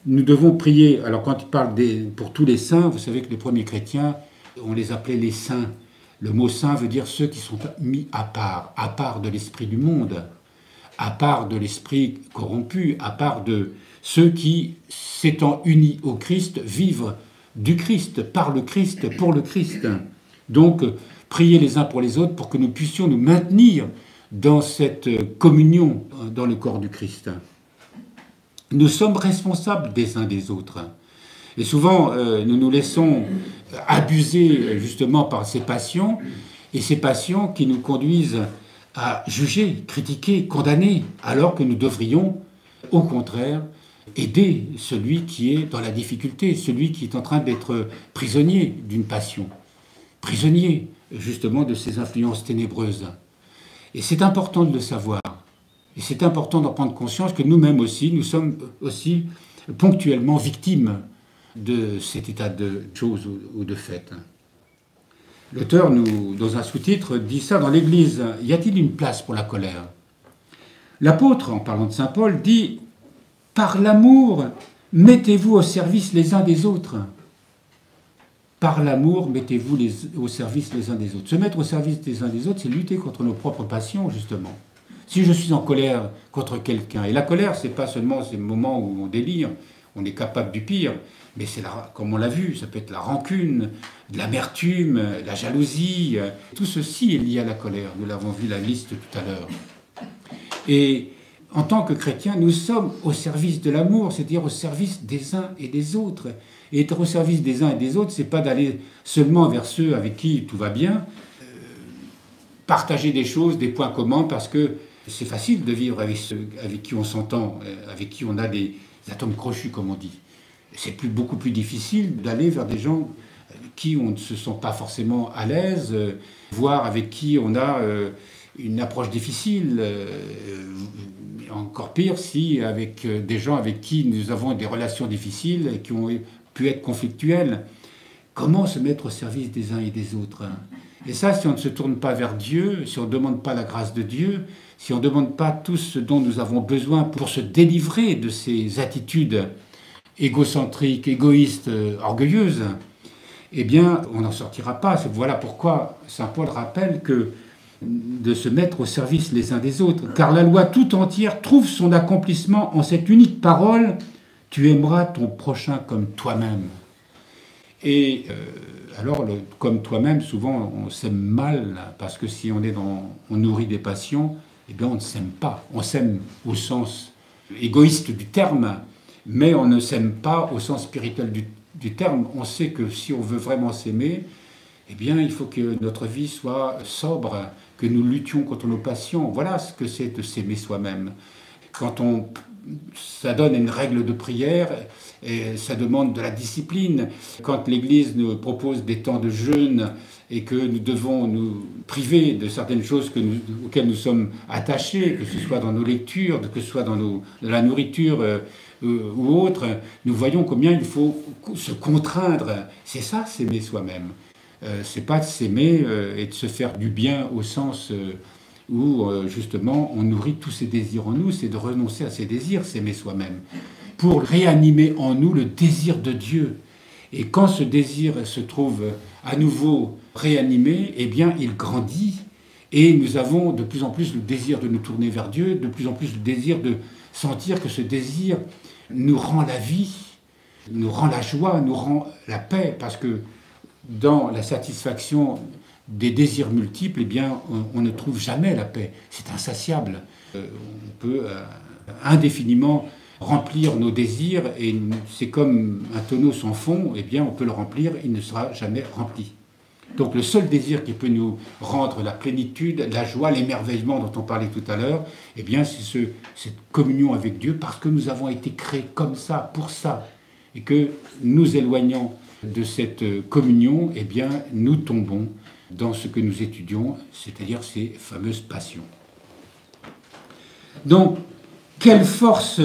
nous devons prier. Alors quand il parle pour tous les saints, vous savez que les premiers chrétiens, on les appelait les saints. Le mot saint veut dire ceux qui sont mis à part de l'esprit du monde, à part de l'esprit corrompu, à part de ceux qui, s'étant unis au Christ, vivent du Christ, par le Christ, pour le Christ. Donc, priez les uns pour les autres pour que nous puissions nous maintenir dans cette communion dans le corps du Christ. Nous sommes responsables des uns des autres. Et souvent, nous nous laissons abuser justement par ces passions, et ces passions qui nous conduisent à juger, critiquer, condamner, alors que nous devrions, au contraire, aider celui qui est dans la difficulté, celui qui est en train d'être prisonnier d'une passion, prisonnier justement de ces influences ténébreuses. Et c'est important de le savoir, et c'est important d'en prendre conscience que nous-mêmes aussi, nous sommes aussi ponctuellement victimes de cet état de choses ou de fait. L'auteur, dans un sous-titre, dit ça dans l'Église. Y a-t-il une place pour la colère? L'apôtre, en parlant de saint Paul, dit « Par l'amour, mettez-vous au service les uns des autres. » Par l'amour, mettez-vous au service les uns des autres. Se mettre au service des uns des autres, c'est lutter contre nos propres passions, justement. Si je suis en colère contre quelqu'un, et la colère, c'est pas seulement ces moments où on délire, on est capable du pire, mais c'est, comme on l'a vu, ça peut être la rancune, de l'amertume, la jalousie. Tout ceci est lié à la colère. Nous l'avons vu la liste tout à l'heure. Et en tant que chrétiens, nous sommes au service de l'amour, c'est-à-dire au service des uns et des autres. Et être au service des uns et des autres, c'est pas d'aller seulement vers ceux avec qui tout va bien, partager des choses, des points communs, parce que c'est facile de vivre avec ceux avec qui on s'entend, avec qui on a des atomes crochus, comme on dit. C'est beaucoup plus difficile d'aller vers des gens avec qui on ne se sent pas forcément à l'aise, voire avec qui on a une approche difficile. Encore pire si avec des gens avec qui nous avons des relations difficiles et qui ont pu être conflictuelles. Comment se mettre au service des uns et des autres? Et ça, si on ne se tourne pas vers Dieu, si on ne demande pas la grâce de Dieu, si on ne demande pas tout ce dont nous avons besoin pour se délivrer de ces attitudes égocentriques, égoïstes, orgueilleuses, eh bien, on n'en sortira pas. Voilà pourquoi saint Paul rappelle que de se mettre au service les uns des autres, car la loi tout entière trouve son accomplissement en cette unique parole: tu aimeras ton prochain comme toi-même. Et alors, comme toi-même, souvent on s'aime mal, parce que si on nourrit des passions, eh bien on ne s'aime pas. On s'aime au sens égoïste du terme, mais on ne s'aime pas au sens spirituel du terme. On sait que si on veut vraiment s'aimer, eh bien il faut que notre vie soit sobre, que nous luttions contre nos passions. Voilà ce que c'est de s'aimer soi-même. quand ça donne une règle de prière, et ça demande de la discipline. Quand l'Église nous propose des temps de jeûne et que nous devons nous priver de certaines choses auxquelles nous sommes attachés, que ce soit dans nos lectures, que ce soit dans la nourriture ou autre, nous voyons combien il faut se contraindre. C'est ça, s'aimer soi-même. C'est pas de s'aimer et de se faire du bien au sens où justement on nourrit tous ces désirs en nous, c'est de renoncer à ces désirs, s'aimer soi-même, pour réanimer en nous le désir de Dieu. Et quand ce désir se trouve à nouveau réanimé, eh bien il grandit et nous avons de plus en plus le désir de nous tourner vers Dieu, de plus en plus le désir de sentir que ce désir nous rend la vie, nous rend la joie, nous rend la paix, parce que dans la satisfaction des désirs multiples, eh bien, on ne trouve jamais la paix. C'est insatiable. On peut indéfiniment remplir nos désirs, et c'est comme un tonneau sans fond, eh bien, on peut le remplir, il ne sera jamais rempli. Donc le seul désir qui peut nous rendre la plénitude, la joie, l'émerveillement dont on parlait tout à l'heure, eh bien, c'est cette communion avec Dieu, parce que nous avons été créés comme ça, pour ça, et que nous éloignant de cette communion, eh bien, nous tombons dans ce que nous étudions, c'est-à-dire ces fameuses passions. Donc, quelle force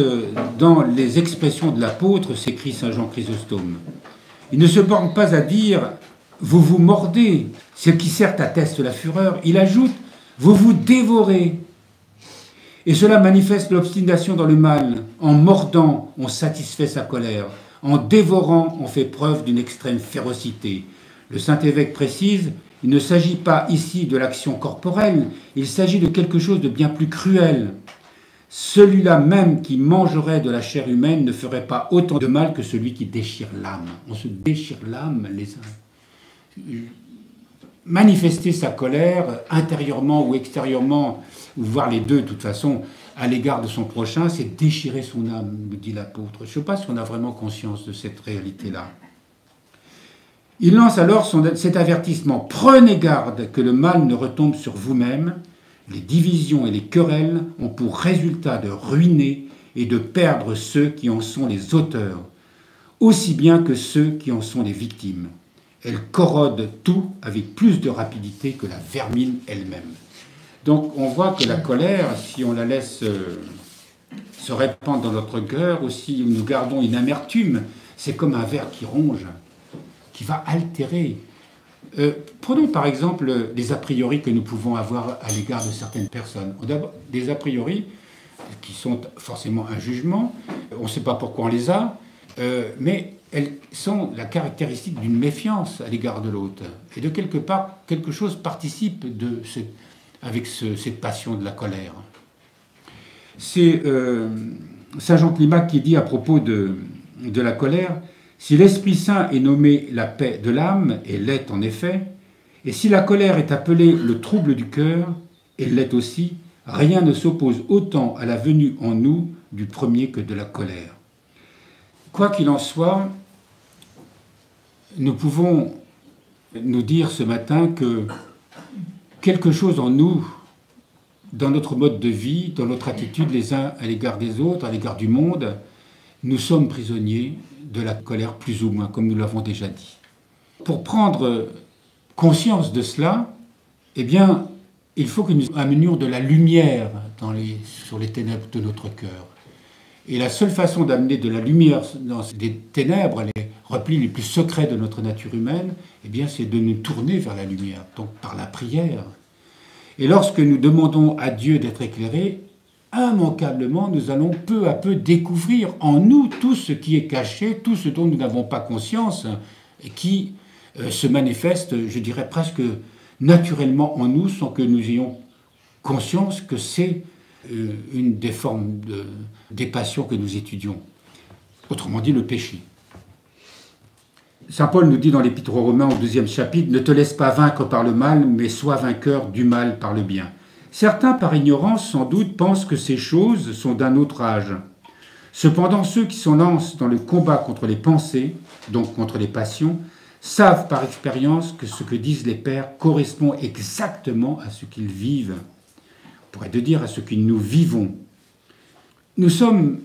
dans les expressions de l'apôtre, s'écrit saint Jean Chrysostome. Il ne se borne pas à dire « vous vous mordez », ce qui certes atteste la fureur. Il ajoute « vous vous dévorez ». Et cela manifeste l'obstination dans le mal. En mordant, on satisfait sa colère. En dévorant, on fait preuve d'une extrême férocité. Le Saint-Évêque précise, il ne s'agit pas ici de l'action corporelle, il s'agit de quelque chose de bien plus cruel. Celui-là même qui mangerait de la chair humaine ne ferait pas autant de mal que celui qui déchire l'âme. On se déchire l'âme, les uns. Manifester sa colère, intérieurement ou extérieurement, ou voir les deux de toute façon, à l'égard de son prochain, c'est déchirer son âme, nous dit l'apôtre. Je ne sais pas si on a vraiment conscience de cette réalité-là. Il lance alors cet avertissement. Prenez garde que le mal ne retombe sur vous-même. Les divisions et les querelles ont pour résultat de ruiner et de perdre ceux qui en sont les auteurs, aussi bien que ceux qui en sont les victimes. Elles corrodent tout avec plus de rapidité que la vermine elle-même. Donc on voit que la colère, si on la laisse se répandre dans notre cœur, ou si nous gardons une amertume, c'est comme un ver qui ronge, qui va altérer. Prenons par exemple les a priori que nous pouvons avoir à l'égard de certaines personnes. Des a priori qui sont forcément un jugement, on ne sait pas pourquoi on les a, mais elles sont la caractéristique d'une méfiance à l'égard de l'autre. Et de quelque part, quelque chose participe avec cette passion de la colère. C'est saint Jean Climac qui dit à propos de la colère, « Si l'Esprit Saint est nommé la paix de l'âme, et l'est en effet, et si la colère est appelée le trouble du cœur, et l'est aussi, rien ne s'oppose autant à la venue en nous du premier que de la colère. » Quoi qu'il en soit, nous pouvons nous dire ce matin que quelque chose en nous, dans notre mode de vie, dans notre attitude les uns à l'égard des autres, à l'égard du monde, nous sommes prisonniers de la colère plus ou moins, comme nous l'avons déjà dit. Pour prendre conscience de cela, eh bien, il faut que nous amenions de la lumière sur les ténèbres de notre cœur. Et la seule façon d'amener de la lumière dans les ténèbres, les replis les plus secrets de notre nature humaine, eh bien, c'est de nous tourner vers la lumière, donc par la prière. Et lorsque nous demandons à Dieu d'être éclairés, immanquablement, nous allons peu à peu découvrir en nous tout ce qui est caché, tout ce dont nous n'avons pas conscience, et qui se manifeste, je dirais presque naturellement en nous, sans que nous ayons conscience que c'est une des formes des passions que nous étudions. Autrement dit, le péché. Saint Paul nous dit dans l'Épître aux Romains au 2e chapitre, « Ne te laisse pas vaincre par le mal, mais sois vainqueur du mal par le bien. » Certains, par ignorance, sans doute, pensent que ces choses sont d'un autre âge. Cependant, ceux qui se lancent dans le combat contre les pensées, donc contre les passions, savent par expérience que ce que disent les pères correspond exactement à ce qu'ils vivent. On pourrait dire à ce que nous vivons. nous sommes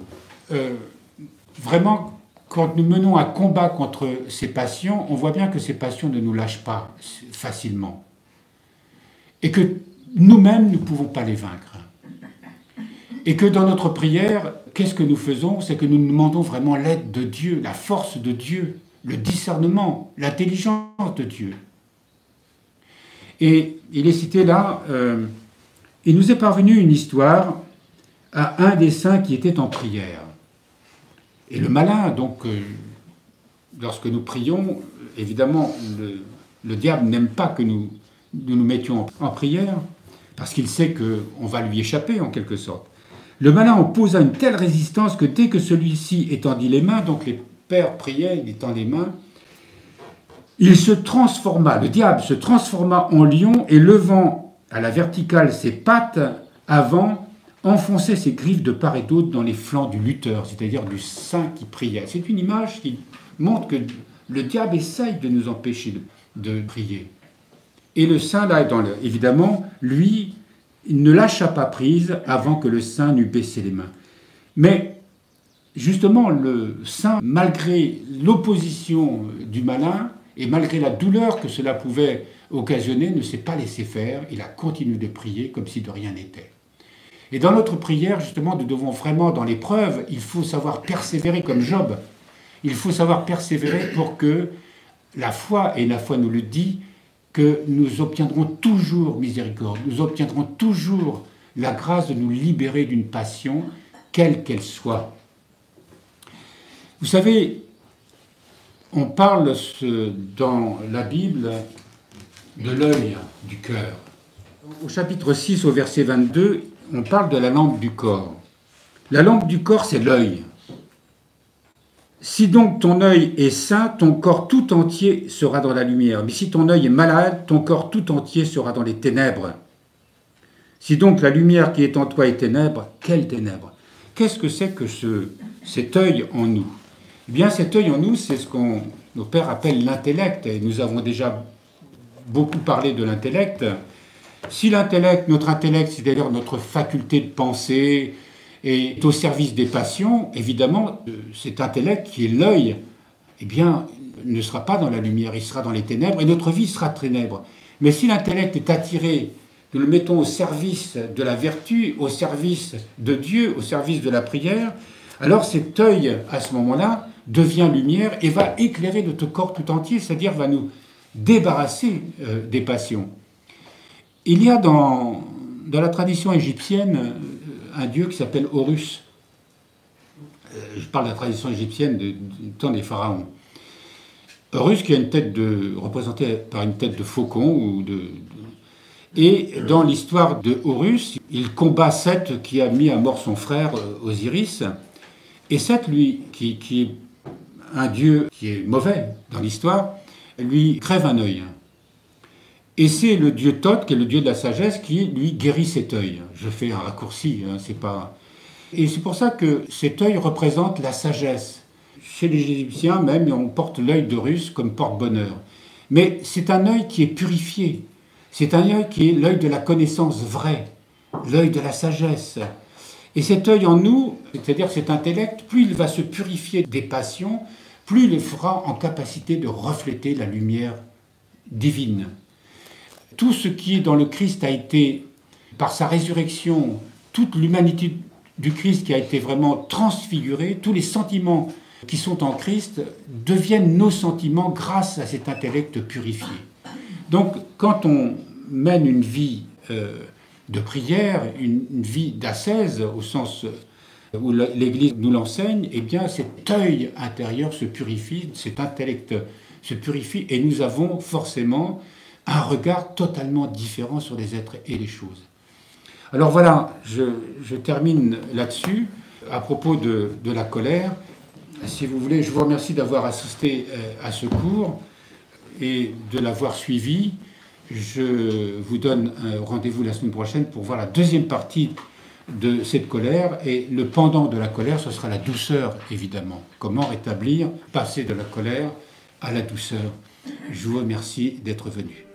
vraiment, quand nous menons un combat contre ces passions, on voit bien que ces passions ne nous lâchent pas facilement. Et que nous-mêmes, nous ne pouvons pas les vaincre. Et que dans notre prière, qu'est-ce que nous faisons? C'est que nous demandons vraiment l'aide de Dieu, la force de Dieu, le discernement, l'intelligence de Dieu. Et il est cité là, il nous est parvenu une histoire à un des saints qui était en prière. Et le malin, donc, lorsque nous prions, évidemment, le diable n'aime pas que nous nous mettions en prière, parce qu'il sait qu'on va lui échapper, en quelque sorte. Le malin opposa une telle résistance que dès que celui-ci étendit les mains, donc les pères priaient, il étend les mains, il se transforma, le diable se transforma en lion et levant à la verticale ses pattes avant, enfonçait ses griffes de part et d'autre dans les flancs du lutteur, c'est-à-dire du saint qui priait. C'est une image qui montre que le diable essaye de nous empêcher de prier. Et le saint, là, évidemment, lui, il ne lâcha pas prise avant que le saint n'eût baissé les mains. Mais justement, le saint, malgré l'opposition du malin et malgré la douleur que cela pouvait occasionner, ne s'est pas laissé faire. Il a continué de prier comme si de rien n'était. Et dans notre prière, justement, nous devons vraiment, dans l'épreuve, il faut savoir persévérer comme Job. Il faut savoir persévérer pour que la foi, et la foi nous le dit, que nous obtiendrons toujours miséricorde, nous obtiendrons toujours la grâce de nous libérer d'une passion, quelle qu'elle soit. Vous savez, on parle dans la Bible de l'œil du cœur. Au chapitre 6, au verset 22, on parle de la lampe du corps. La lampe du corps, c'est l'œil. Si donc ton œil est sain, ton corps tout entier sera dans la lumière. Mais si ton œil est malade, ton corps tout entier sera dans les ténèbres. Si donc la lumière qui est en toi est ténèbres, quelle ténèbres? Qu'est-ce que c'est que cet œil en nous? Eh bien, cet œil en nous, c'est ce qu'on nos pères appellent l'intellect. Et nous avons déjà beaucoup parlé de l'intellect. Si l'intellect, notre intellect, c'est-à-dire notre faculté de penser, est au service des passions, évidemment, cet intellect qui est l'œil, eh bien, ne sera pas dans la lumière, il sera dans les ténèbres, et notre vie sera ténèbres. Mais si l'intellect est attiré, nous le mettons au service de la vertu, au service de Dieu, au service de la prière, alors cet œil, à ce moment-là, devient lumière et va éclairer notre corps tout entier, c'est-à-dire va nous débarrasser des passions. Il y a dans la tradition égyptienne un dieu qui s'appelle Horus. Je parle de la tradition égyptienne du temps des pharaons. Horus qui a une tête représentée par une tête de faucon. Et dans l'histoire de Horus, il combat Seth qui a mis à mort son frère Osiris. Et Seth, lui, qui est un dieu qui est mauvais dans l'histoire, lui crève un œil. Et c'est le dieu Thoth, qui est le dieu de la sagesse, qui, lui, guérit cet œil. Je fais un raccourci, c'est pas... Et c'est pour ça que cet œil représente la sagesse. Chez les Égyptiens, même, on porte l'œil d'Horus comme porte-bonheur. Mais c'est un œil qui est purifié. C'est un œil qui est l'œil de la connaissance vraie, l'œil de la sagesse. Et cet œil en nous, c'est-à-dire cet intellect, plus il va se purifier des passions, plus il sera en capacité de refléter la lumière divine. Tout ce qui est dans le Christ a été, par sa résurrection, toute l'humanité du Christ qui a été vraiment transfigurée, tous les sentiments qui sont en Christ deviennent nos sentiments grâce à cet intellect purifié. Donc, quand on mène une vie de prière, une vie d'ascèse, au sens où l'Église nous l'enseigne, eh bien, cet œil intérieur se purifie, cet intellect se purifie, et nous avons forcément un regard totalement différent sur les êtres et les choses. Alors voilà, je termine là-dessus, à propos de la colère. Si vous voulez, je vous remercie d'avoir assisté à ce cours et de l'avoir suivi. Je vous donne rendez-vous la semaine prochaine pour voir la deuxième partie de cette colère. Et le pendant de la colère, ce sera la douceur, évidemment. Comment rétablir, passer de la colère à la douceur. Je vous remercie d'être venu.